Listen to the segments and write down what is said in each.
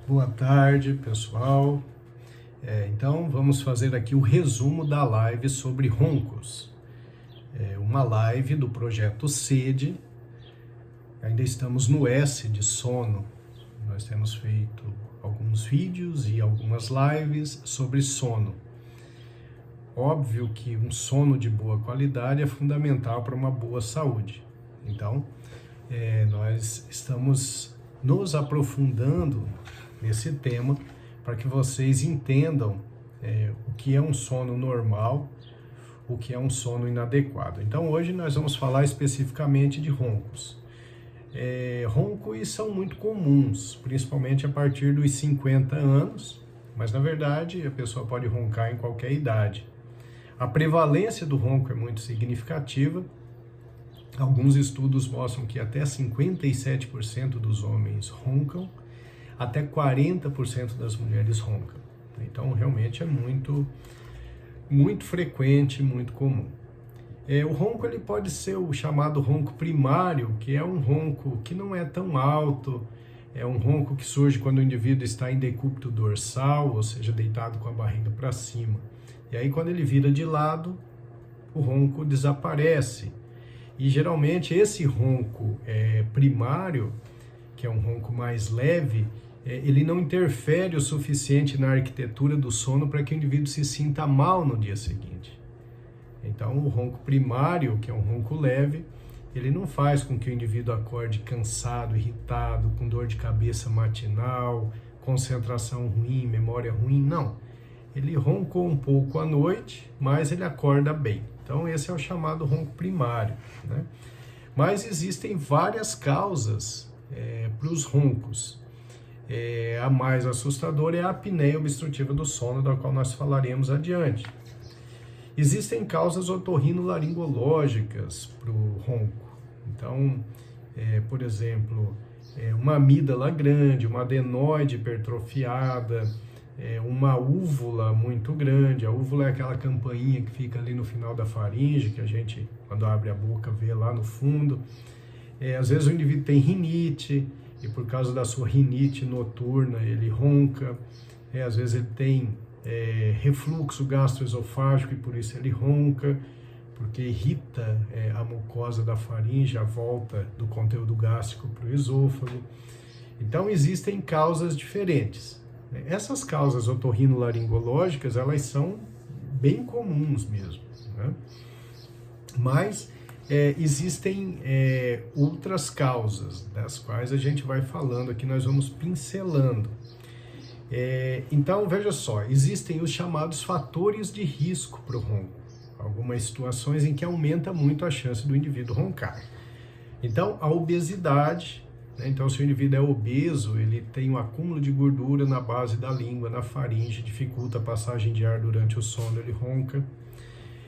Boa tarde, pessoal. Então, vamos fazer aqui o resumo da live sobre roncos. Uma live do projeto SEDE. Ainda estamos no S de sono. Nós temos feito alguns vídeos e algumas lives sobre sono. Óbvio que um sono de boa qualidade é fundamental para uma boa saúde. Então, nós estamos nos aprofundando nesse tema para que vocês entendam o que é um sono normal, o que é um sono inadequado. Então hoje nós vamos falar especificamente de roncos. Roncos são muito comuns, principalmente a partir dos 50 anos, mas na verdade a pessoa pode roncar em qualquer idade. A prevalência do ronco é muito significativa. Alguns estudos mostram que até 57% dos homens roncam, até 40% das mulheres roncam. Então, realmente é muito frequente, muito comum. O ronco ele pode ser o chamado ronco primário, que é um ronco que não é tão alto, é um ronco que surge quando o indivíduo está em decúbito dorsal, ou seja, deitado com a barriga para cima. E aí, quando ele vira de lado, o ronco desaparece. E geralmente esse ronco primário, que é um ronco mais leve, ele não interfere o suficiente na arquitetura do sono para que o indivíduo se sinta mal no dia seguinte. Então, o ronco primário, que é um ronco leve, ele não faz com que o indivíduo acorde cansado, irritado, com dor de cabeça matinal, concentração ruim, memória ruim, não. Ele roncou um pouco à noite, mas ele acorda bem. Então, esse é o chamado ronco primário, né? Mas existem várias causas para os roncos. A mais assustadora é a apneia obstrutiva do sono, da qual nós falaremos adiante. Existem causas otorrinolaringológicas para o ronco. Então, por exemplo, uma amígdala grande, uma adenoide hipertrofiada, uma úvula muito grande. A úvula é aquela campainha que fica ali no final da faringe, que a gente, quando abre a boca, vê lá no fundo. Às vezes o indivíduo tem rinite, e por causa da sua rinite noturna ele ronca. Às vezes ele tem refluxo gastroesofágico e por isso ele ronca, porque irrita a mucosa da faringe, a volta do conteúdo gástrico para o esôfago. Então existem causas diferentes. Essas causas otorrinolaringológicas, elas são bem comuns mesmo, né? Mas existem outras causas, das quais a gente vai falando aqui, nós vamos pincelando. Então, veja só, existem os chamados fatores de risco para o ronco. Algumas situações em que aumenta muito a chance do indivíduo roncar. Então, a obesidade. Então, se o indivíduo é obeso, ele tem um acúmulo de gordura na base da língua, na faringe, dificulta a passagem de ar durante o sono, ele ronca.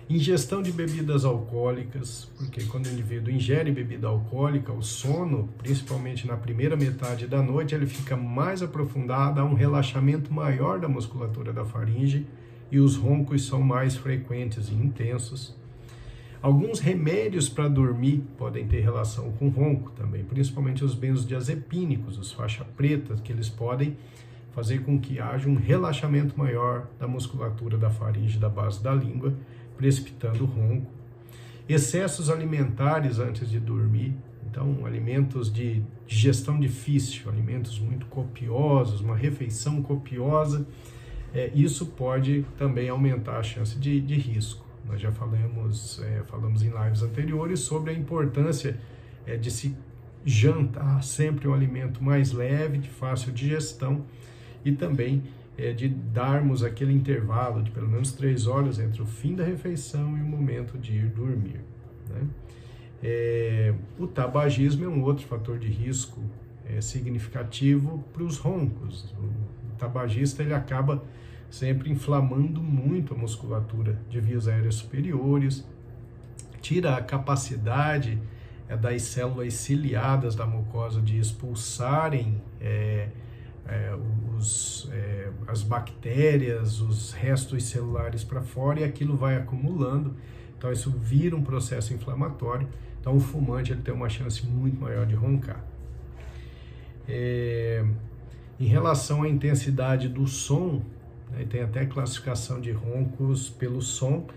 Ingestão de bebidas alcoólicas, porque quando o indivíduo ingere bebida alcoólica, o sono, principalmente na primeira metade da noite, ele fica mais aprofundado, há um relaxamento maior da musculatura da faringe e os roncos são mais frequentes e intensos. Alguns remédios para dormir podem ter relação com ronco também, principalmente os benzodiazepínicos, os faixa preta, que eles podem fazer com que haja um relaxamento maior da musculatura da faringe, da base da língua, precipitando o ronco. Excessos alimentares antes de dormir, então alimentos de digestão difícil, alimentos muito copiosos, uma refeição copiosa, isso pode também aumentar a chance de risco. Nós já falamos em lives anteriores sobre a importância de se jantar sempre um alimento mais leve, de fácil digestão, e também de darmos aquele intervalo de pelo menos 3 horas entre o fim da refeição e o momento de ir dormir, né? O tabagismo é um outro fator de risco significativo para os roncos. O tabagista ele acaba sempre inflamando muito a musculatura de vias aéreas superiores, tira a capacidade das células ciliadas da mucosa de expulsarem as bactérias, os restos celulares para fora, e aquilo vai acumulando. Então isso vira um processo inflamatório. Então o fumante ele tem uma chance muito maior de roncar. Em relação à intensidade do som, né, tem até classificação de roncos pelo som,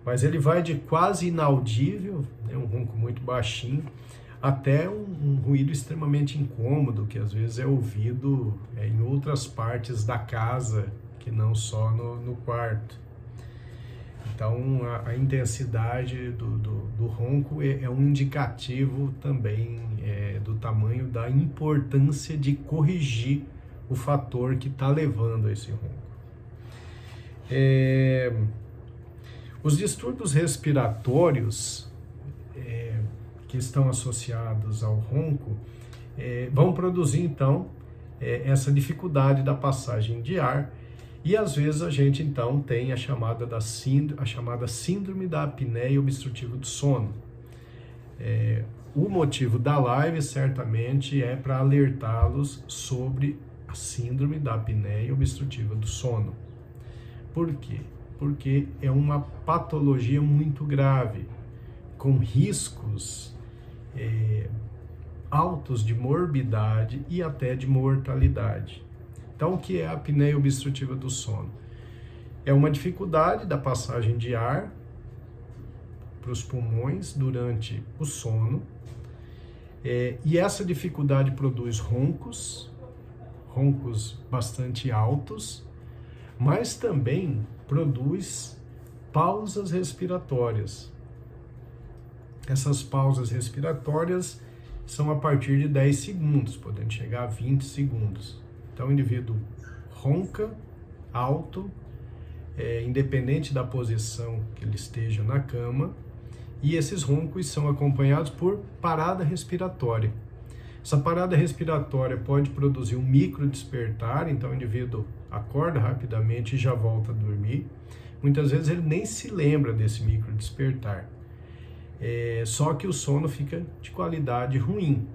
mas ele vai de quase inaudível, né, um ronco muito baixinho, até um ruído extremamente incômodo, que às vezes é ouvido em outras partes da casa, que não só no quarto. Então, a intensidade do ronco é um indicativo também do tamanho da importância de corrigir o fator que está levando a esse ronco. Os distúrbios respiratórios que estão associados ao ronco vão produzir, então, essa dificuldade da passagem de ar, e às vezes a gente então tem a chamada síndrome da apneia obstrutiva do sono. O motivo da live certamente é para alertá-los sobre a síndrome da apneia obstrutiva do sono. Por quê? Porque é uma patologia muito grave, com riscos altos de morbidade e até de mortalidade. Então, o que é a apneia obstrutiva do sono? É uma dificuldade da passagem de ar para os pulmões durante o sono, e essa dificuldade produz roncos bastante altos, mas também produz pausas respiratórias. Essas pausas respiratórias são a partir de 10 segundos, podendo chegar a 20 segundos. Então, o indivíduo ronca alto, independente da posição que ele esteja na cama, e esses roncos são acompanhados por parada respiratória. Essa parada respiratória pode produzir um micro despertar, então o indivíduo acorda rapidamente e já volta a dormir. Muitas vezes ele nem se lembra desse micro despertar. Só que o sono fica de qualidade ruim.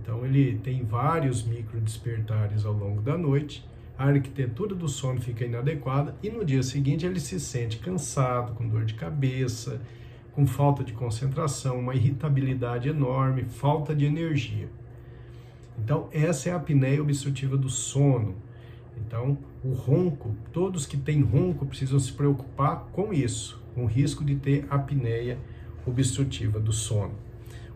Então ele tem vários micro despertares ao longo da noite, a arquitetura do sono fica inadequada e no dia seguinte ele se sente cansado, com dor de cabeça, com falta de concentração, uma irritabilidade enorme, falta de energia. Então essa é a apneia obstrutiva do sono. Então o ronco, todos que têm ronco precisam se preocupar com isso, com o risco de ter apneia obstrutiva do sono.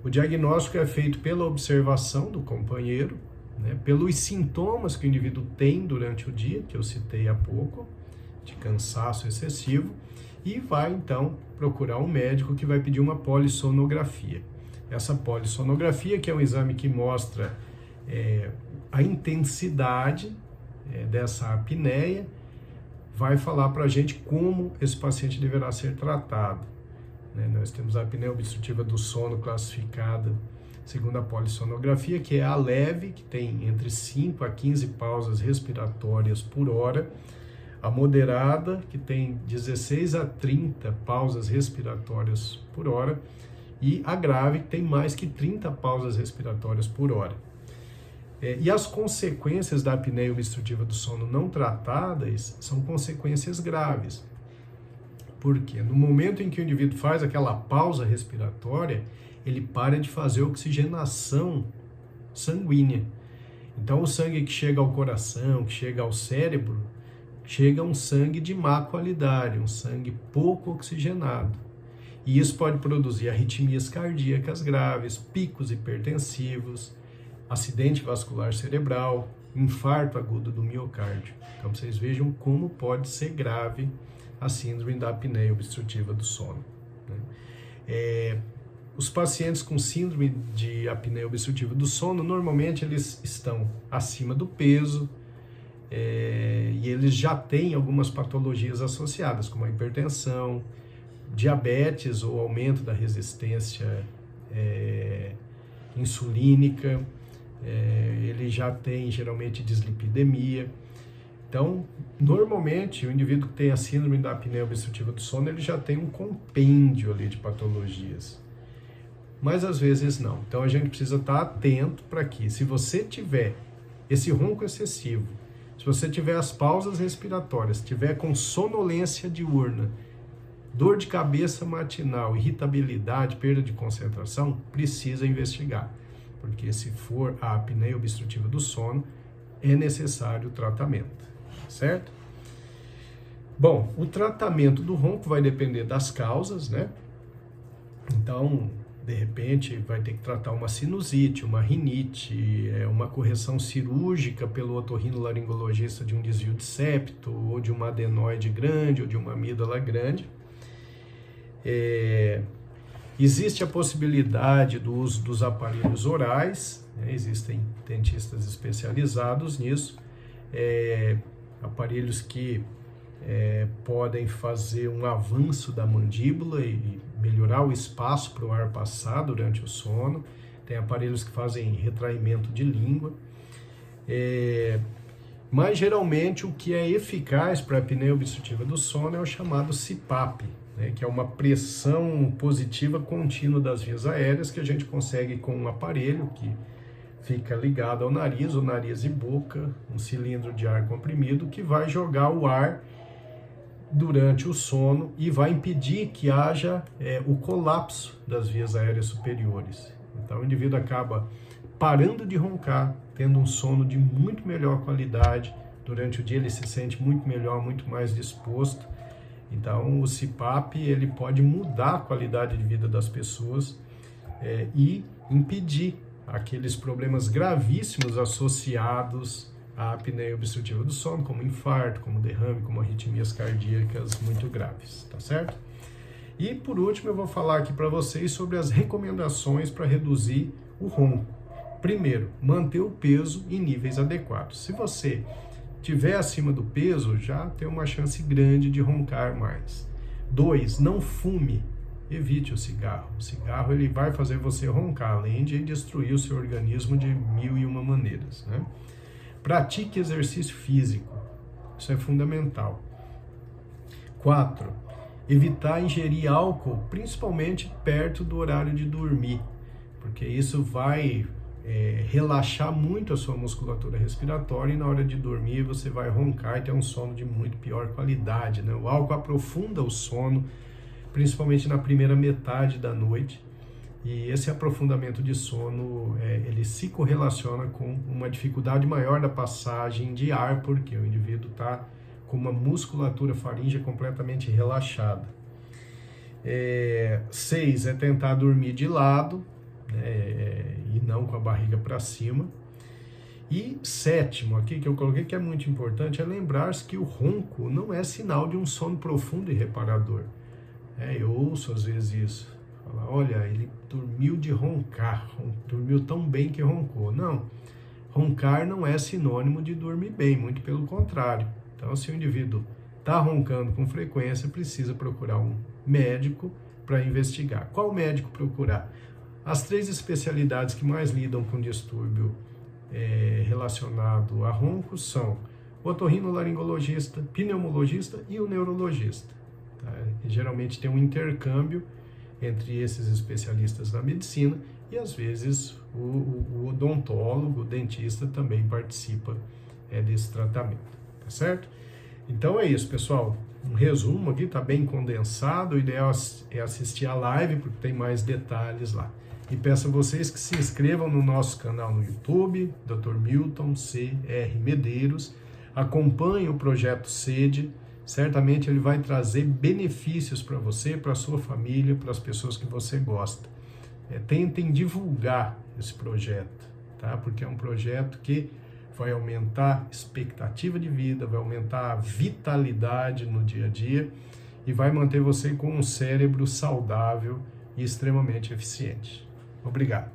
O diagnóstico é feito pela observação do companheiro, né, pelos sintomas que o indivíduo tem durante o dia, que eu citei há pouco, de cansaço excessivo, e vai então procurar um médico que vai pedir uma polissonografia. Essa polissonografia, que é um exame que mostra a intensidade dessa apneia, vai falar para a gente como esse paciente deverá ser tratado. Nós temos a apneia obstrutiva do sono classificada segundo a polissonografia, que é a leve, que tem entre 5 a 15 pausas respiratórias por hora, a moderada, que tem 16 a 30 pausas respiratórias por hora, e a grave, que tem mais que 30 pausas respiratórias por hora. E as consequências da apneia obstrutiva do sono não tratadas são consequências graves. Porque no momento em que o indivíduo faz aquela pausa respiratória, ele para de fazer oxigenação sanguínea. Então o sangue que chega ao coração, que chega ao cérebro, chega um sangue de má qualidade, um sangue pouco oxigenado. E isso pode produzir arritmias cardíacas graves, picos hipertensivos, acidente vascular cerebral, infarto agudo do miocárdio. Então vocês vejam como pode ser grave a síndrome da apneia obstrutiva do sono. Os pacientes com síndrome de apneia obstrutiva do sono, normalmente eles estão acima do peso e eles já têm algumas patologias associadas, como a hipertensão, diabetes ou aumento da resistência insulínica, ele já tem geralmente dislipidemia. Então, normalmente, o indivíduo que tem a síndrome da apneia obstrutiva do sono, ele já tem um compêndio ali de patologias. Mas às vezes não. Então, a gente precisa estar atento para que, se você tiver esse ronco excessivo, se você tiver as pausas respiratórias, tiver com sonolência diurna, dor de cabeça matinal, irritabilidade, perda de concentração, precisa investigar. Porque se for a apneia obstrutiva do sono, é necessário o tratamento, certo? Bom, o tratamento do ronco vai depender das causas, né? Então, de repente, vai ter que tratar uma sinusite, uma rinite, uma correção cirúrgica pelo otorrinolaringologista de um desvio de septo, ou de uma adenoide grande, ou de uma amígdala grande. Existe a possibilidade do uso dos aparelhos orais, né? Existem dentistas especializados nisso, aparelhos que podem fazer um avanço da mandíbula e melhorar o espaço para o ar passar durante o sono. Tem aparelhos que fazem retraimento de língua. Mas geralmente o que é eficaz para a apneia obstrutiva do sono é o chamado CPAP, né, que é uma pressão positiva contínua das vias aéreas que a gente consegue com um aparelho que fica ligado ao nariz e boca, um cilindro de ar comprimido que vai jogar o ar durante o sono e vai impedir que haja o colapso das vias aéreas superiores. Então o indivíduo acaba parando de roncar, tendo um sono de muito melhor qualidade. Durante o dia ele se sente muito melhor, muito mais disposto. Então o CPAP ele pode mudar a qualidade de vida das pessoas e impedir aqueles problemas gravíssimos associados à apneia obstrutiva do sono, como infarto, como derrame, como arritmias cardíacas muito graves, tá certo? E por último eu vou falar aqui para vocês sobre as recomendações para reduzir o ronco. Primeiro, manter o peso em níveis adequados. Se você tiver acima do peso, já tem uma chance grande de roncar mais. 2, não fume. Evite o cigarro. O cigarro ele vai fazer você roncar, além de destruir o seu organismo de 1001 maneiras, né? Pratique exercício físico. Isso é fundamental. 4, evitar ingerir álcool, principalmente perto do horário de dormir, porque isso vai relaxar muito a sua musculatura respiratória e na hora de dormir você vai roncar e ter um sono de muito pior qualidade, né? O álcool aprofunda o sono, principalmente na primeira metade da noite, e esse aprofundamento de sono, ele se correlaciona com uma dificuldade maior da passagem de ar, porque o indivíduo está com uma musculatura faríngea completamente relaxada. 6, tentar dormir de lado, e não com a barriga para cima. E 7, aqui que eu coloquei que é muito importante, é lembrar-se que o ronco não é sinal de um sono profundo e reparador. Eu ouço às vezes isso, falar, olha, ele dormiu de roncar, dormiu tão bem que roncou. Não, roncar não é sinônimo de dormir bem, muito pelo contrário. Então, se o indivíduo está roncando com frequência, precisa procurar um médico para investigar. Qual médico procurar? As 3 especialidades que mais lidam com distúrbio relacionado a ronco são o otorrinolaringologista, pneumologista e o neurologista. Tá? E geralmente tem um intercâmbio entre esses especialistas da medicina e às vezes o odontólogo, o dentista também participa desse tratamento, tá certo? Então é isso, pessoal. Um resumo aqui, tá bem condensado. O ideal é assistir a live porque tem mais detalhes lá. E peço a vocês que se inscrevam no nosso canal no YouTube, Dr. Milton C.R. Medeiros. Acompanhe o projeto SED. Certamente ele vai trazer benefícios para você, para a sua família, para as pessoas que você gosta. Tentem divulgar esse projeto, tá? Porque é um projeto que vai aumentar a expectativa de vida, vai aumentar a vitalidade no dia a dia e vai manter você com um cérebro saudável e extremamente eficiente. Obrigado.